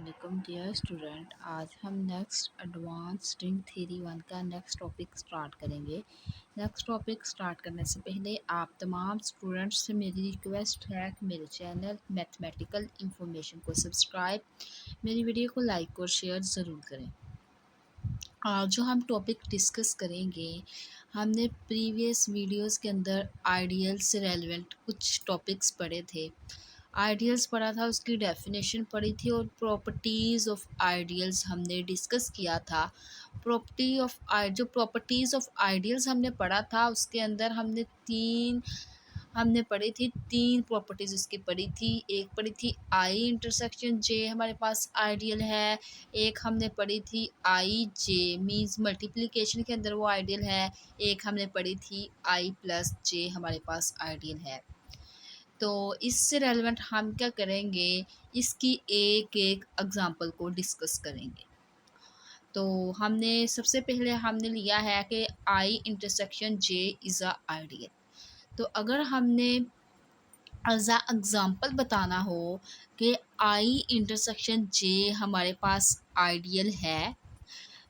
अस्सलाम dear student. आज हम नेक्स्ट एडवांस स्ट्रिंग थ्योरी 1 का नेक्स्ट टॉपिक स्टार्ट करेंगे। नेक्स्ट टॉपिक स्टार्ट करने से पहले आप तमाम स्टूडेंट्स से मेरी रिक्वेस्ट है कि मेरे चैनल मैथमेटिकल इंफॉर्मेशन को सब्सक्राइब, मेरी वीडियो को लाइक और शेयर ज़रूर करें। आज जो हम टॉपिक डिस्कस करेंगे, हमने प्रीवियस वीडियोस के अंदर आइडियल से रेलेवेंट कुछ टॉपिक्स पढ़े थे। आइडियल्स पढ़ा था, उसकी डेफिनेशन पढ़ी थी और प्रॉपर्टीज़ ऑफ आइडियल्स हमने डिस्कस किया था। जो प्रॉपर्टीज़ ऑफ आइडियल्स हमने पढ़ा था उसके अंदर हमने पढ़ी थी तीन प्रॉपर्टीज़ उसकी पढ़ी थी। एक पढ़ी थी आई इंटरसेक्शन जे हमारे पास आइडियल है। एक हमने पढ़ी थी आई जे मीन्स मल्टीप्लिकेशन के अंदर वो आइडियल है। एक हमने पढ़ी थी आई प्लस जे हमारे पास आइडियल है। तो इससे रेलेवेंट हम क्या करेंगे, इसकी एक एक एग्जांपल को डिस्कस करेंगे। तो हमने सबसे पहले हमने लिया है कि I intersection J is a ideal. तो अगर हमने एज अ एग्ज़ाम्पल बताना हो कि आई इंटरसेक्शन जे हमारे पास आइडियल है,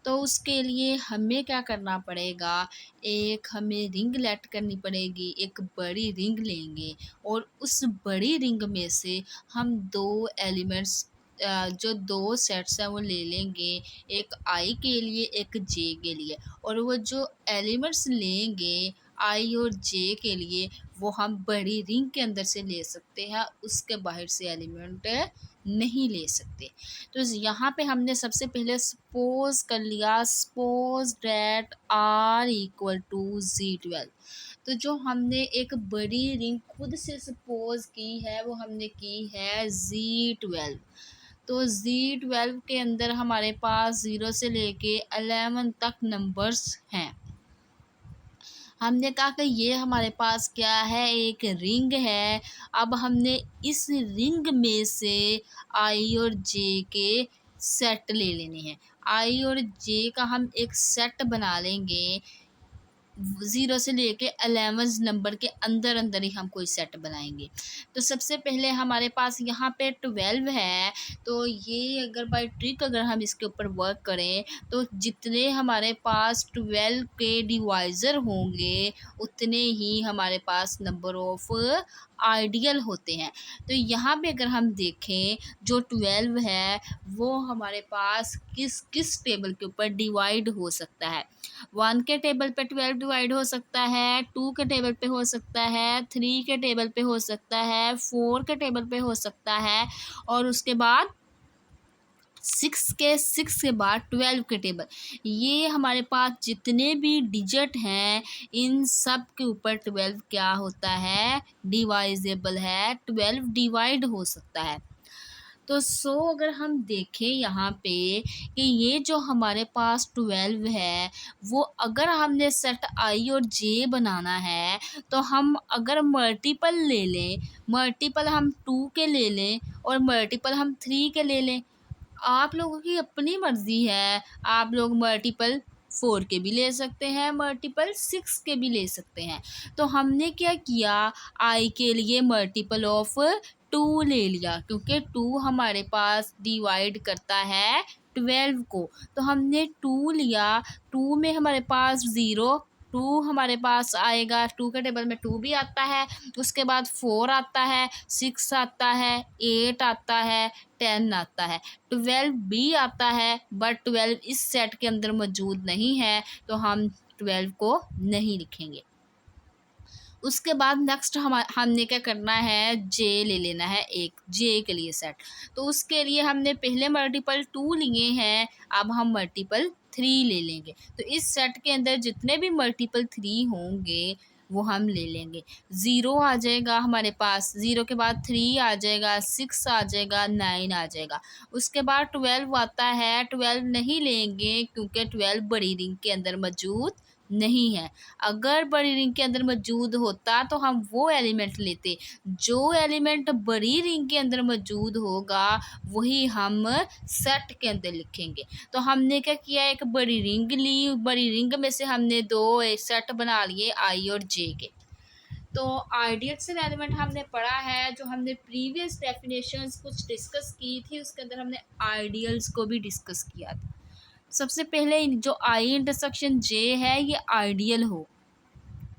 तो उसके लिए हमें क्या करना पड़ेगा, एक हमें रिंग लेट करनी पड़ेगी। एक बड़ी रिंग लेंगे और उस बड़ी रिंग में से हम दो एलिमेंट्स जो दो सेट्स हैं वो ले लेंगे, एक आई के लिए एक जे के लिए। और वो जो एलिमेंट्स लेंगे आई और जे के लिए वो हम बड़ी रिंग के अंदर से ले सकते हैं, उसके बाहर से एलिमेंट नहीं ले सकते। तो यहाँ पे हमने सबसे पहले सपोज कर लिया, suppose that are equal to Z12। तो जो हमने एक बड़ी रिंग खुद से सपोज की है वो हमने की है Z12। तो Z12 के अंदर हमारे पास 0 से लेके 11 तक नंबर्स हैं। हमने कहा कि ये हमारे पास क्या है, एक रिंग है। अब हमने इस रिंग में से आई और जे के सेट ले लेने हैं। आई और जे का हम एक सेट बना लेंगे। 0 से लेके 11 नंबर के अंदर अंदर ही हम कोई सेट बनाएंगे। तो सबसे पहले हमारे पास यहाँ पे 12 है। तो ये अगर बाय ट्रिक अगर हम इसके ऊपर वर्क करें तो जितने हमारे पास 12 के डिवाइज़र होंगे उतने ही हमारे पास नंबर ऑफ आइडियल होते हैं। तो यहाँ पे अगर हम देखें जो 12 है वो हमारे पास किस किस टेबल के ऊपर डिवाइड हो सकता है। 1 के टेबल पे 12 डिवाइड हो सकता है, 2 के टेबल पे हो सकता है, 3 के टेबल पे हो सकता है, 4 के टेबल पे हो सकता है और उसके बाद 6 के बाद 12 के टेबल। ये हमारे पास जितने भी डिजिट हैं इन सब के ऊपर 12 क्या होता है, डिवाइजेबल है, 12 डिवाइड हो सकता है। तो अगर हम देखें यहाँ पे कि ये जो हमारे पास 12 है वो अगर हमने सेट आई और जे बनाना है तो हम अगर मल्टीपल ले लें, मल्टीपल हम 2 के ले लें और मल्टीपल हम 3 के ले लें। आप लोगों की अपनी मर्ज़ी है, आप लोग मल्टीपल 4 के भी ले सकते हैं, मल्टीपल 6 के भी ले सकते हैं। तो हमने क्या किया, आई के लिए मल्टीपल ऑफ 2 ले लिया क्योंकि 2 हमारे पास डिवाइड करता है 12 को। तो हमने 2 लिया, 2 में हमारे पास 0, 2 हमारे पास आएगा, 2 के टेबल में 2 भी आता है, उसके बाद 4 आता है, 6 आता है, 8 आता है, 10 आता है, 12 भी आता है बट 12 इस सेट के अंदर मौजूद नहीं है तो हम 12 को नहीं लिखेंगे। उसके बाद नेक्स्ट हमने क्या करना है, जे ले लेना है, एक जे के लिए सेट। तो उसके लिए हमने पहले मल्टीपल 2 लिए हैं, अब हम मल्टीपल 3 ले लेंगे। तो इस सेट के अंदर जितने भी मल्टीपल 3 होंगे वो हम ले लेंगे। 0 आ जाएगा हमारे पास, 0 के बाद 3 आ जाएगा, 6 आ जाएगा, 9 आ जाएगा। उसके बाद 12 आता है, 12 नहीं लेंगे क्योंकि 12 बड़ी रिंग के अंदर मौजूद नहीं है। अगर बड़ी रिंग के अंदर मौजूद होता तो हम वो एलिमेंट लेते, जो एलिमेंट बड़ी रिंग के अंदर मौजूद होगा वही हम सेट के अंदर लिखेंगे। तो हमने क्या किया, एक बड़ी रिंग ली, बड़ी रिंग में से हमने दो एक सेट बना लिए आई और जे के। तो आइडियल्स एंड एलिमेंट हमने पढ़ा है, जो हमने प्रीवियस डेफिनेशंस कुछ डिस्कस की थी उसके अंदर हमने आइडियल्स को भी डिस्कस किया था। सबसे पहले जो आई इंटरसेक्शन जे है ये आइडियल हो,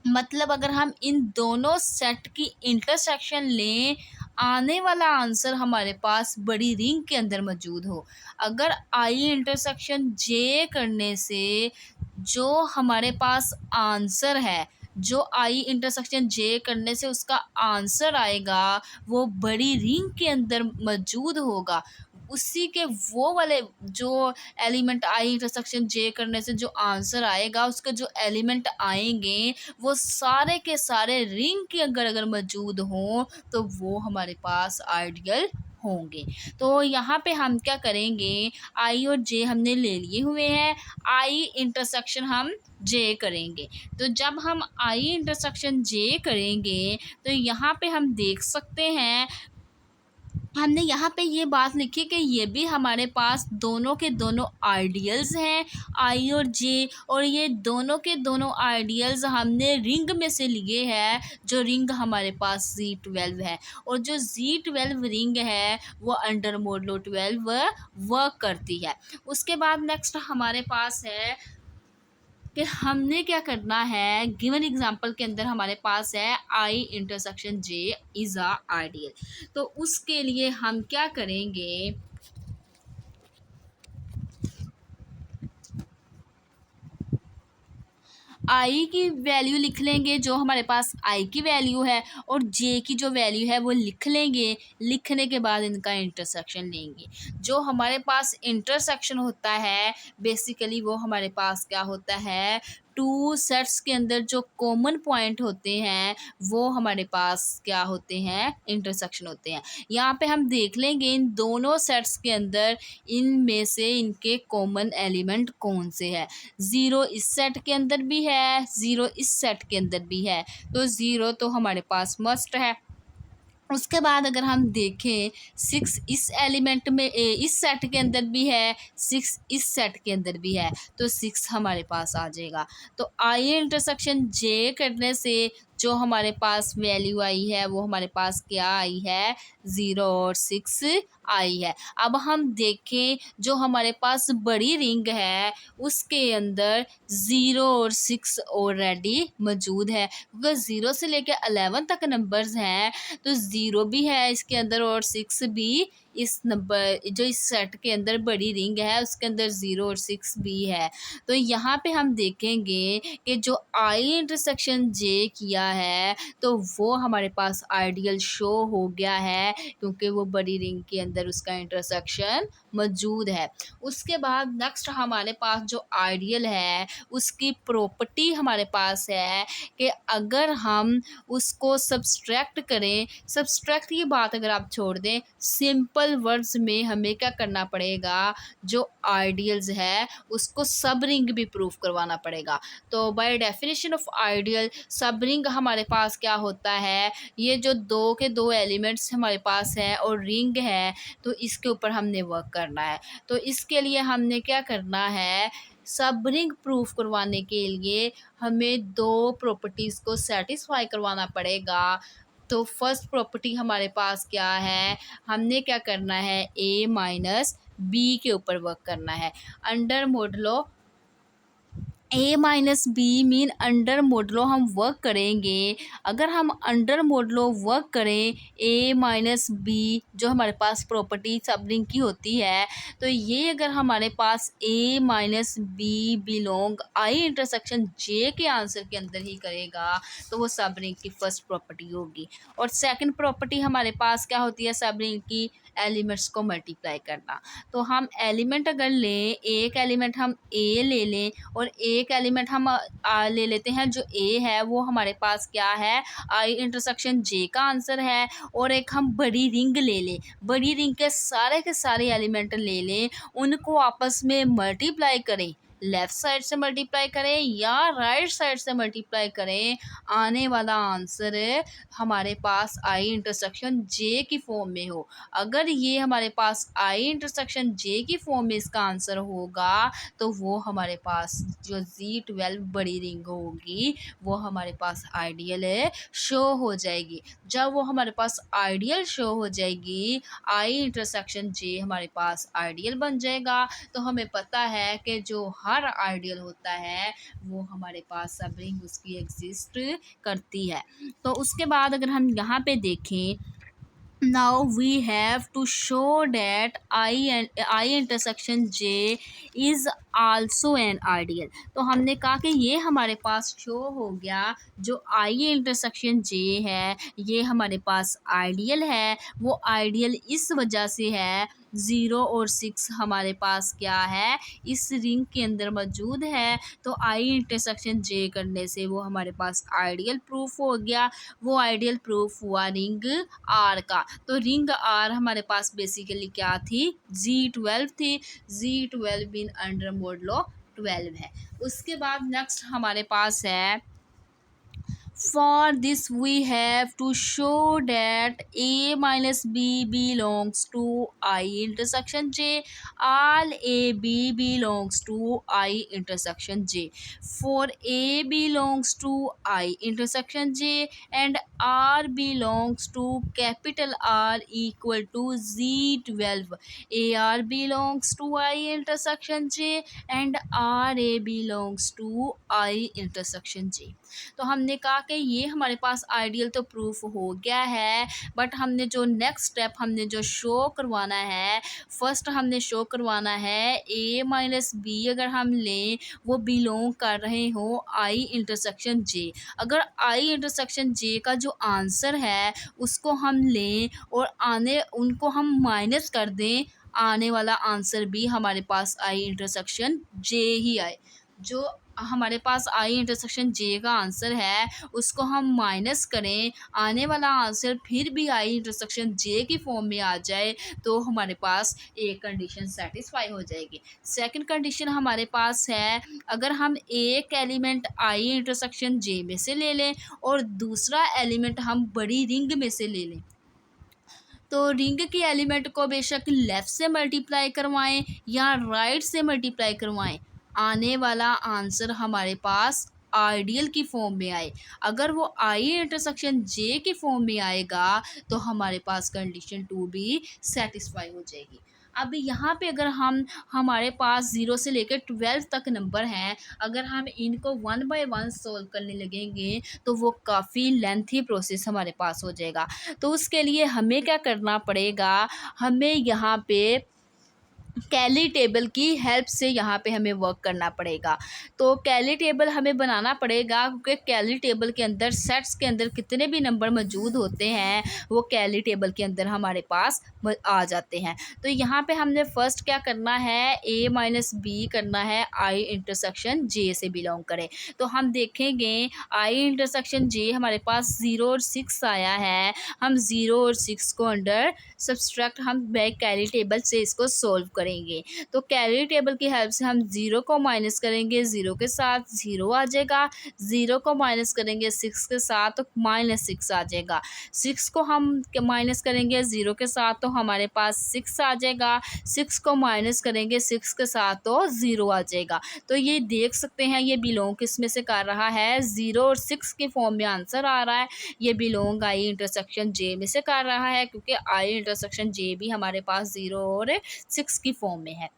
मतलब अगर हम इन दोनों सेट की इंटरसेक्शन लें, आने वाला आंसर हमारे पास बड़ी रिंग के अंदर मौजूद हो। अगर आई इंटरसेक्शन जे करने से जो हमारे पास आंसर है, जो आई इंटरसेक्शन जे करने से उसका आंसर आएगा वो बड़ी रिंग के अंदर मौजूद होगा, उसी के वो वाले जो एलिमेंट आई इंटरसेक्शन जे करने से जो आंसर आएगा उसके जो एलिमेंट आएंगे वो सारे के सारे रिंग के अगर मौजूद हों तो वो हमारे पास आइडियल होंगे। तो यहाँ पे हम क्या करेंगे, आई और जे हमने ले लिए हुए हैं, आई इंटरसेक्शन हम जे करेंगे। तो जब हम आई इंटरसेक्शन जे करेंगे तो यहाँ पे हम देख सकते हैं, हमने यहाँ पे ये बात लिखी कि ये भी हमारे पास दोनों के दोनों आइडियल्स हैं, आई और जे, और ये दोनों के दोनों आइडियल्स हमने रिंग में से लिए हैं, जो रिंग हमारे पास Z12 है, और जो Z12 रिंग है वो अंडर मोडुलो 12 वर्क करती है। उसके बाद नेक्स्ट हमारे पास है कि हमने क्या करना है, गिवन एग्जांपल के अंदर हमारे पास है I intersection J is a ideal. तो उसके लिए हम क्या करेंगे, आई की वैल्यू लिख लेंगे जो हमारे पास आई की वैल्यू है, और जे की जो वैल्यू है वो लिख लेंगे। लिखने के बाद इनका इंटरसेक्शन लेंगे। जो हमारे पास इंटरसेक्शन होता है बेसिकली वो हमारे पास क्या होता है, टू सेट्स के अंदर जो कॉमन पॉइंट होते हैं वो हमारे पास क्या होते हैं, इंटरसेक्शन होते हैं। यहाँ पे हम देख लेंगे इन दोनों सेट्स के अंदर इनमें से इनके कॉमन एलिमेंट कौन से हैं। ज़ीरो इस सेट के अंदर भी है, ज़ीरो इस सेट के अंदर भी है, तो ज़ीरो तो हमारे पास मस्ट है। उसके बाद अगर हम देखें 6 इस एलिमेंट में इस सेट के अंदर भी है, 6 इस सेट के अंदर भी है, तो 6 हमारे पास आ जाएगा। तो आई इंटरसेक्शन जे करने से जो हमारे पास वैल्यू आई है वो हमारे पास क्या आई है, 0 और 6 आई है। अब हम देखें जो हमारे पास बड़ी रिंग है उसके अंदर 0 और 6 ऑलरेडी मौजूद है, क्योंकि 0 से लेकर 11 तक नंबर्स हैं, तो 0 भी है इसके अंदर और 6 भी इस नंबर जो इस सेट के अंदर बड़ी रिंग है उसके अंदर 0 और 6 भी है। तो यहाँ पे हम देखेंगे कि जो आई इंटरसेक्शन जे किया है तो वो हमारे पास आइडियल शो हो गया है, क्योंकि वो बड़ी रिंग के अंदर उसका इंटरसेक्शन मौजूद है। उसके बाद नेक्स्ट हमारे पास जो आइडियल है उसकी प्रॉपर्टी हमारे पास है कि अगर हम उसको सब्सट्रैक्ट करें, सब्सट्रैक्ट की बात अगर आप छोड़ दें, सिंपल वर्ड्स में हमें क्या करना पड़ेगा, जो आइडियल्स है उसको सब रिंग भी प्रूफ करवाना पड़ेगा। तो बाय डेफिनेशन ऑफ आइडियल सब रिंग हमारे पास क्या होता है, ये जो दो के दो एलिमेंट्स हमारे पास है और रिंग है, तो इसके ऊपर हमने वर्क करना है। तो इसके लिए हमने क्या करना है, सब रिंग प्रूफ करवाने के लिए हमें दो प्रॉपर्टीज़ को सेटिस्फाई करवाना पड़ेगा। तो फर्स्ट प्रॉपर्टी हमारे पास क्या है, हमने क्या करना है, ए माइनस बी के ऊपर वर्क करना है। Under modulo A minus B mean under modulo हम वर्क करेंगे। अगर हम अंडर मोडुलो वर्क करें ए माइनस बी जो हमारे पास प्रॉपर्टी सब रिंग की होती है, तो ये अगर हमारे पास ए माइनस बी बिलोंग आई इंटरसेक्शन जे के आंसर के अंदर ही करेगा तो वो सब रिंग की फर्स्ट प्रॉपर्टी होगी। और सेकंड प्रॉपर्टी हमारे पास क्या होती है सब रिंग की, एलिमेंट्स को मल्टीप्लाई करना। तो हम एलिमेंट अगर लें, एक एलिमेंट हम ए ले लें और एक एलिमेंट हम ले लेते हैं जो ए है वो हमारे पास क्या है, आई इंटरसेक्शन जे का आंसर है, और एक हम बड़ी रिंग ले लें, बड़ी रिंग के सारे एलिमेंट ले लें, उनको आपस में मल्टीप्लाई करें, लेफ़्ट साइड से मल्टीप्लाई करें या राइट साइड से मल्टीप्लाई करें, आने वाला आंसर हमारे पास आई इंटरसेक्शन जे की फॉर्म में हो। अगर ये हमारे पास आई इंटरसेक्शन जे की फॉर्म में इसका आंसर होगा तो वो हमारे पास जो Z12 बड़ी रिंग होगी वो हमारे पास आइडियल शो हो जाएगी। जब वो हमारे पास आइडियल शो हो जाएगी, आई इंटरसेक्शन जे हमारे पास आइडियल बन जाएगा, तो हमें पता है कि जो हर आइडियल होता है वो हमारे पास सब रिंग उसकी एग्जिस्ट करती है। तो उसके बाद अगर हम यहाँ पे देखें, now we have to show that I intersection J is also an ideal। तो हमने कहा कि ये हमारे पास शो हो गया जो I इंटरसेक्शन J है ये हमारे पास आइडियल है। वो आइडियल इस वजह से है 0 और 6 हमारे पास क्या है, इस रिंग के अंदर मौजूद है, तो आई इंटरसेक्शन जे करने से वो हमारे पास आइडियल प्रूफ हो गया। वो आइडियल प्रूफ हुआ रिंग आर का। तो रिंग आर हमारे पास बेसिकली क्या थी, Z12 थी। Z12 बिन अंडर मॉडलो 12 है। उसके बाद नेक्स्ट हमारे पास है, for this we have to show that A minus B belongs to I intersection J, all A B belongs to I intersection J। For A belongs to I intersection J and R belongs to capital R equal to Z12, AR belongs to I intersection J and RA belongs to I intersection J। तो हमने कहा कि ये हमारे पास ideal तो proof हो गया है, बट हमने जो नेक्स्ट स्टेप हमने जो शो करवाना है, फर्स्ट हमने शो करवाना है ए माइनस बी अगर हम लें वो बिलोंग कर रहे हो आई इंटरसेक्शन जे। अगर आई इंटरसेक्शन जे का जो आंसर है उसको हम लें और उनको हम माइनस कर दें, आने वाला आंसर भी हमारे पास आई इंटरसेक्शन जे ही आए। जो हमारे पास आई इंटरसेक्शन जे का आंसर है उसको हम माइनस करें, आने वाला आंसर फिर भी आई इंटरसेक्शन जे की फॉर्म में आ जाए, तो हमारे पास एक कंडीशन सेटिस्फाई हो जाएगी। सेकंड कंडीशन हमारे पास है, अगर हम एक एलिमेंट आई इंटरसेक्शन जे में से ले लें और दूसरा एलिमेंट हम बड़ी रिंग में से ले लें, तो रिंग की एलिमेंट को बेशक लेफ़्ट से मल्टीप्लाई करवाएं या राइट से मल्टीप्लाई करवाएं, आने वाला आंसर हमारे पास आइडियल की फॉर्म में आए। अगर वो आई इंटरसेक्शन जे की फॉर्म में आएगा तो हमारे पास कंडीशन 2 भी सेटिस्फाई हो जाएगी। अब यहाँ पे अगर हमारे पास 0 से लेकर 12 तक नंबर हैं, अगर हम इनको 1 बाय 1 सॉल्व करने लगेंगे तो वो काफ़ी लेंथी प्रोसेस हमारे पास हो जाएगा। तो उसके लिए हमें क्या करना पड़ेगा, हमें यहाँ पे कैली टेबल की हेल्प से यहाँ पे हमें वर्क करना पड़ेगा। तो कैली टेबल हमें बनाना पड़ेगा क्योंकि कैली टेबल के अंदर सेट्स के अंदर कितने भी नंबर मौजूद होते हैं वो कैली टेबल के अंदर हमारे पास आ जाते हैं। तो यहाँ पे हमने फर्स्ट क्या करना है, ए माइनस बी करना है आई इंटरसेक्शन जे से बिलोंग करे। तो हम देखेंगे आई इंटरसेक्शन जे हमारे पास 0 और 6 आया है, हम 0 और 6 को अंडर सब्सट्रैक्ट हम बैक कैली टेबल से इसको सोल्व करेंगे। तो कैरी टेबल की हेल्प से हम 0 को माइनस करेंगे, 0 के साथ 0 आ जाएगा, 0 को माइनस करेंगे 6 के साथ तो -6 आ जाएगा, 6 को हम माइनस करेंगे 0 के साथ तो हमारे पास 6 आ जाएगा, 6 को माइनस करेंगे 6 के साथ तो 0 आ जाएगा। तो ये देख सकते हैं ये बिलोंग किस में से कर रहा है, 0 और 6 के फॉर्म में आंसर आ रहा है। ये बिलोंग आई इंटरसेक्शन जे में से कर रहा है क्योंकि आई इंटरसेक्शन जे भी हमारे पास 0 और 6 की फॉर्म में है।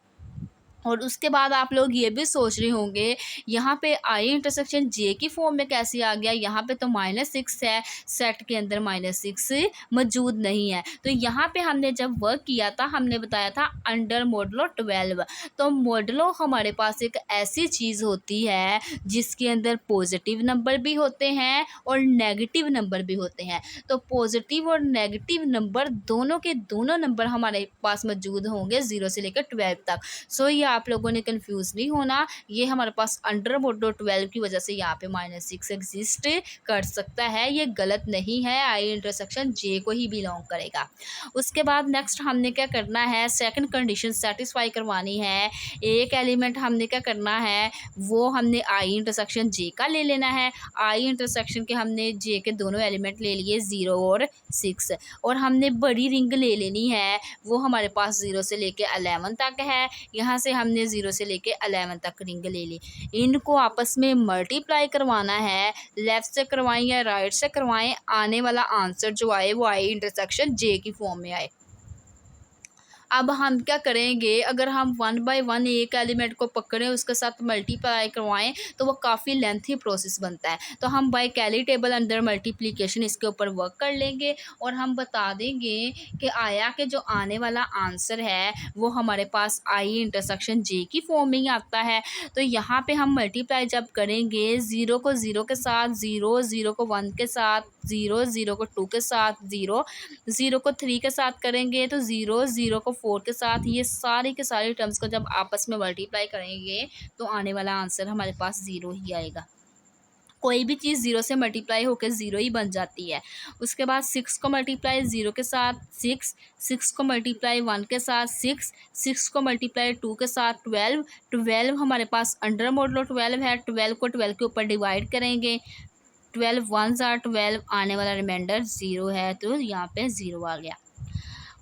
और उसके बाद आप लोग ये भी सोच रहे होंगे यहाँ पे आई इंटरसेक्शन जे की फॉर्म में कैसे आ गया, यहाँ पे तो -6 है, सेट के अंदर -6 मौजूद नहीं है। तो यहाँ पे हमने जब वर्क किया था हमने बताया था अंडर मॉडलो 12। तो मॉडलो हमारे पास एक ऐसी चीज़ होती है जिसके अंदर पॉजिटिव नंबर भी होते हैं और नेगेटिव नंबर भी होते हैं। तो पॉजिटिव और नेगेटिव नंबर दोनों के दोनों नंबर हमारे पास मौजूद होंगे 0 से लेकर 12 तक। सो ये आप लोगों ने कंफ्यूज नहीं होना, ये हमारे पास अंडर मोड 12 की वजह से यहाँ पे -6 एग्जिस्ट कर सकता है, ये गलत नहीं है, आई इंटरसेक्शन जे को ही बिलोंग करेगा। उसके बाद नेक्स्ट हमने क्या करना है, सेकंड कंडीशन सेटिस्फाई करवानी है। एक एलिमेंट हमने क्या करना है, वो हमने आई इंटरसेक्शन जे का ले लेना है। आई इंटरसेक्शन के हमने जे के दोनों एलिमेंट ले लिए 0 और 6, और हमने बड़ी रिंग ले लेनी है, वो हमारे पास 0 से लेके 11 तक है। यहाँ से हमने 0 से लेके 11 तक रिंग ले ली, इनको आपस में मल्टीप्लाई करवाना है। लेफ्ट से करवाएं या राइट से करवाएं, आने वाला आंसर जो आए वो आई इंटरसेक्शन जे की फॉर्म में आए। अब हम क्या करेंगे, अगर हम 1 बाय 1 एक एलिमेंट को पकड़ें, उसके साथ मल्टीप्लाई करवाएं, तो वो काफ़ी लेंथी प्रोसेस बनता है। तो हम बाय कैली टेबल अंडर मल्टीप्लिकेशन इसके ऊपर वर्क कर लेंगे और हम बता देंगे कि आया कि जो आने वाला आंसर है वो हमारे पास आई इंटरसेक्शन जे की फॉर्म में ही आता है। तो यहाँ पे हम मल्टीप्लाई जब करेंगे, 0 को 0 के साथ 0, 0 को 1 के साथ 0, 0 को 2 के साथ 0, 0 को 3 के साथ करेंगे तो 0, 0 को 4 के साथ, ये सारी के सारे टर्म्स को जब आपस में मल्टीप्लाई करेंगे तो आने वाला आंसर हमारे पास 0 ही आएगा। कोई भी चीज़ 0 से मल्टीप्लाई होकर 0 ही बन जाती है। उसके बाद 6 को मल्टीप्लाई 0 के साथ 6, 6 को मल्टीप्लाई 1 के साथ 6, 6 को मल्टीप्लाई 2 के साथ 12, 12 हमारे पास अंडर मॉडुलो 12 है, 12 को 12 के ऊपर डिवाइड करेंगे, 12 1s are 12, आने वाला रिमाइंडर 0 है तो यहाँ पे 0 आ गया।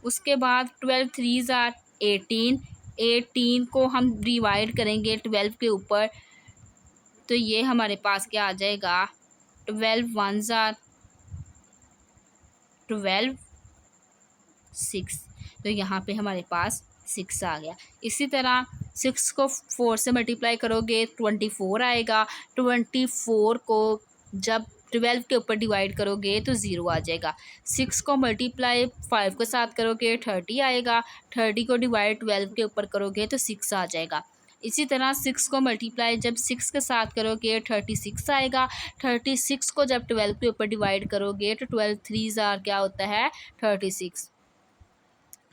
उसके बाद 12 3s are 18, 18 को हम डिवाइड करेंगे 12 के ऊपर, तो ये हमारे पास क्या आ जाएगा, 12 1s are 12, 6, तो यहाँ पे हमारे पास 6 आ गया। इसी तरह 6 को 4 से मल्टीप्लाई करोगे 24 आएगा, 24 को जब 12 के ऊपर डिवाइड करोगे तो 0 आ जाएगा। 6 को मल्टीप्लाई 5 के साथ करोगे 30 आएगा, 30 को डिवाइड 12 के ऊपर करोगे तो 6 आ जाएगा। इसी तरह 6 को मल्टीप्लाई जब 6 के साथ करोगे 36 आएगा, 36 को जब 12 के ऊपर डिवाइड करोगे तो 12 3s are क्या होता है 36,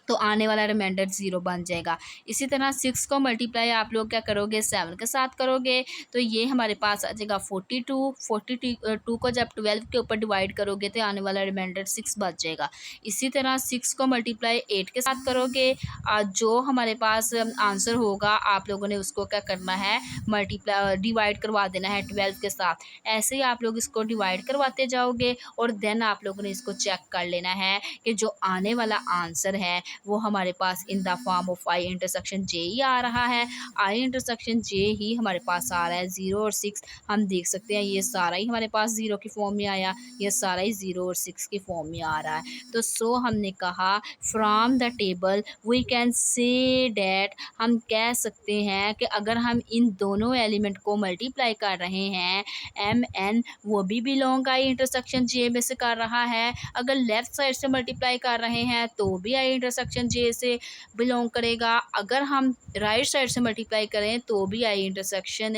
तो आने वाला रिमाइंडर 0 बन जाएगा। इसी तरह 6 को मल्टीप्लाई आप लोग क्या करोगे 7 के साथ करोगे तो ये हमारे पास आ जाएगा 42, 42 को जब 12 के ऊपर डिवाइड करोगे तो आने वाला रिमाइंडर 6 बच जाएगा। इसी तरह 6 को मल्टीप्लाई 8 के साथ करोगे, जो हमारे पास आंसर होगा आप लोगों ने उसको क्या करना है, मल्टीप्लाई डिवाइड करवा देना है 12 के साथ। ऐसे ही आप लोग इसको डिवाइड करवाते जाओगे और देन आप लोगों ने इसको चेक कर लेना है कि जो आने वाला आंसर है वो हमारे पास in the form of I intersection J ही आ रहा है। आई इंटरसेक्शन जे ही हमारे पास आ रहा है। 0 और 6 हम देख सकते हैं, ये सारा ही हमारे पास 0 की फॉर्म में आया, ये सारा ही 0 और 6 की फॉर्म में आ रहा है। तो सो हमने कहा from the table we can say that, हम कह सकते हैं कि अगर हम इन दोनों एलिमेंट को मल्टीप्लाई कर रहे हैं एम एन, वो भी बिलोंग आई इंटरसेक्शन जे में से कर रहा है। अगर लेफ्ट साइड से मल्टीप्लाई कर रहे हैं तो भी आई इंटरसेक्शन जे से बिलोंग करेगा। अगर हम राइट साइड से मल्टीप्लाई करें तो भी आई इंटरसेक्शन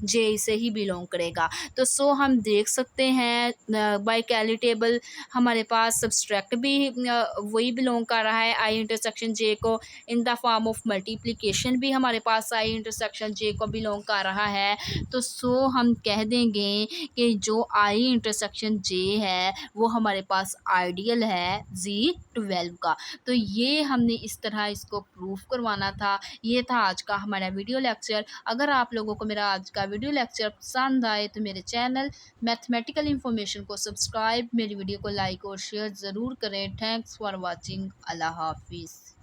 जे से ही बिलोंग करेगा। तो सो हम देख सकते हैं बाय कैली टेबल हमारे पास सब्सट्रैक्ट भी वही बिलोंग कर रहा है आई इंटरसेक्शन जे को, इन द फॉर्म ऑफ मल्टीप्लिकेशन भी हमारे पास आई इंटरसेक्शन जे को बिलोंग कर रहा है। तो सो हम कह देंगे कि जो आई इंटरसेक्शन जे है वो हमारे पास आइडियल है Z12 का। तो ये हमने इस तरह इसको प्रूफ करवाना था। ये था आज का हमारा वीडियो लेक्चर। अगर आप लोगों को मेरा आज का वीडियो लेक्चर पसंद आए तो मेरे चैनल मैथमेटिकल इन्फॉर्मेशन को सब्सक्राइब, मेरी वीडियो को लाइक और शेयर ज़रूर करें। Thanks for watching. अल्लाह हाफिज़।